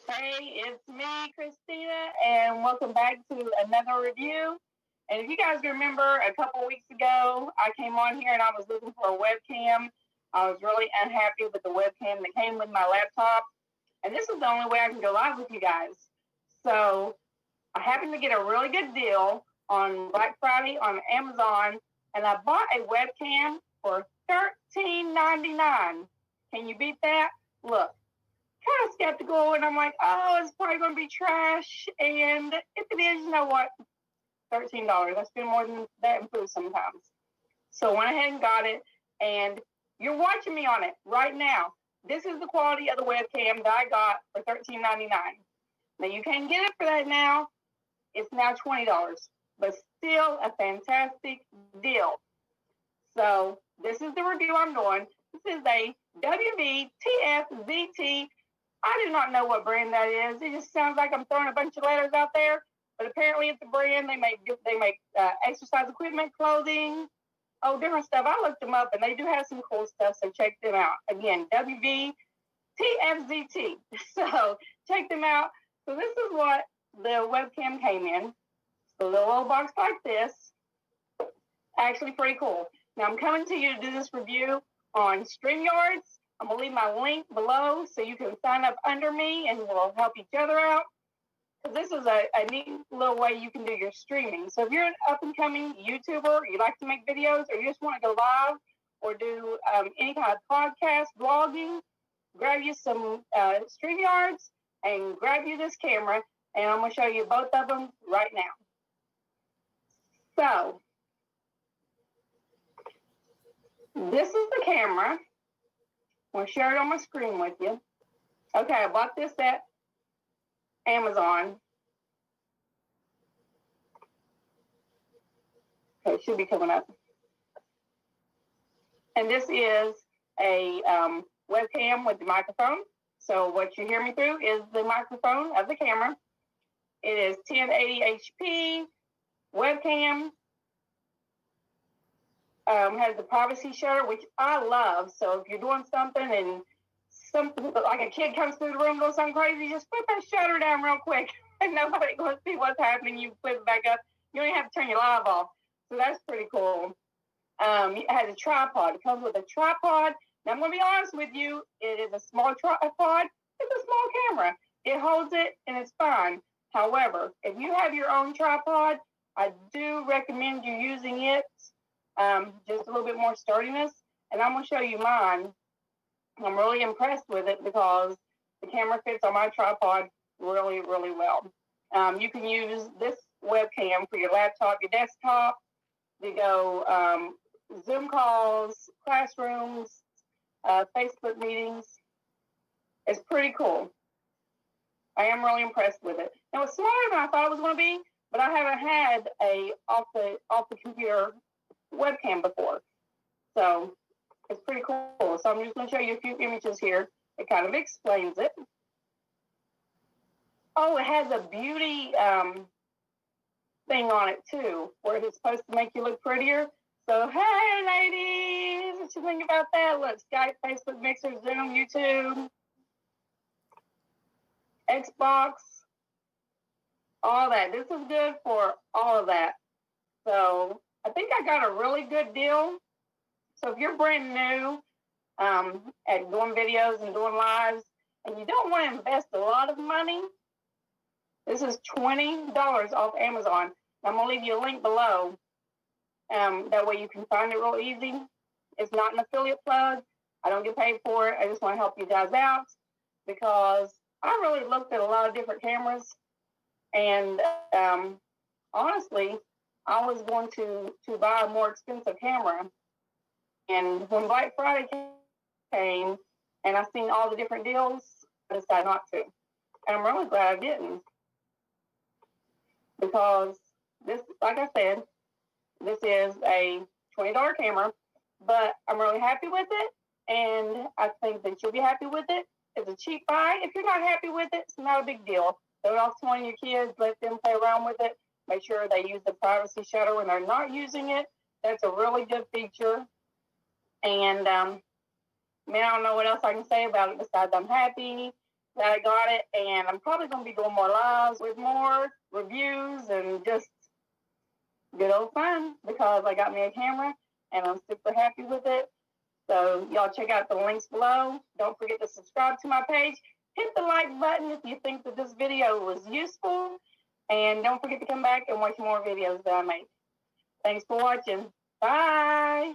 Hey, it's me, Christina, and welcome back to another review. And if you guys remember, a couple weeks ago, I came on here and I was looking for a webcam. I was really unhappy with the webcam that came with my laptop, and this is the only way I can go live with you guys. So I happened to get a really good deal on Black Friday on Amazon, and I bought a webcam for $13.99. Can you beat that? Look, kind of skeptical, and I'm like, oh, it's probably going to be trash. And if it is, you know what? $13. I spend more than that in food sometimes. So I went ahead and got it, and you're watching me on it right now. This is the quality of the webcam that I got for $13.99. Now you can't get it for that now. It's now $20, but still a fantastic deal. So this is the review I'm doing. This is a Wvtfzt. I do not know what brand that is. It just sounds like I'm throwing a bunch of letters out there, but apparently it's a brand. They make exercise equipment, clothing, different stuff. I looked them up, and they do have some cool stuff. So check them out. Again, Wvtfzt. So check them out. So this is what the webcam came in. So a little box like this. Actually, pretty cool. Now I'm coming to you to do this review on StreamYard. I'm going to leave my link below so you can sign up under me and we'll help each other out. Because this is a neat little way you can do your streaming. So if you're an up-and-coming YouTuber, you like to make videos, or you just want to go live or do any kind of podcast, vlogging, grab you some StreamYards and grab you this camera, and I'm going to show you both of them right now. So this is the camera. I'm going to share it on my screen with you. Okay, I bought this at Amazon. Okay, it should be coming up. And this is a webcam with the microphone. So what you hear me through is the microphone of the camera. It is 1080p webcam. Has the privacy shutter, which I love. So if you're doing something and something like a kid comes through the room doing something crazy, just put that shutter down real quick, and nobody going to see what's happening. You flip it back up. You don't even have to turn your live off. So that's pretty cool. It has a tripod. It comes with a tripod. Now I'm going to be honest with you. It is a small tripod. It's a small camera. It holds it and it's fine. However, if you have your own tripod, I do recommend you using it. Just a little bit more sturdiness, and I'm going to show you mine. I'm really impressed with it because the camera fits on my tripod really, really well. You can use this webcam for your laptop, your desktop, to go Zoom calls, classrooms, Facebook meetings. It's pretty cool. I am really impressed with it. Now, it's smaller than I thought it was going to be, but I haven't had a off the computer webcam before. So it's pretty cool. So I'm just going to show you a few images here. It kind of explains it. Oh, it has a beauty thing on it too, where it's supposed to make you look prettier. So hey ladies, what you think about that? Look, Skype, Facebook, Mixer, Zoom, YouTube, Xbox, all that. This is good for all of that. So I think I got a really good deal. So if you're brand new at doing videos and doing lives, and you don't want to invest a lot of money, this is $20 off Amazon. I'm going to leave you a link below. That way you can find it real easy. It's not an affiliate plug. I don't get paid for it. I just want to help you guys out because I really looked at a lot of different cameras. And honestly, I was going to buy a more expensive camera. And when Black Friday came and I seen all the different deals, I decided not to. And I'm really glad I didn't. Because this, like I said, this is a $20 camera, but I'm really happy with it. And I think that you'll be happy with it. It's a cheap buy. If you're not happy with it, it's not a big deal. Throw it off to one of your kids, let them play around with it. Make sure they use the privacy shutter when they're not using it. That's a really good feature. And I don't know what else I can say about it besides I'm happy. that I got it, and I'm probably going to be doing more lives with more reviews and just good old fun because I got me a camera and I'm super happy with it. So y'all check out the links below. Don't forget to subscribe to my page. Hit the like button if you think that this video was useful. And don't forget to come back and watch more videos that I make. Thanks for watching. Bye.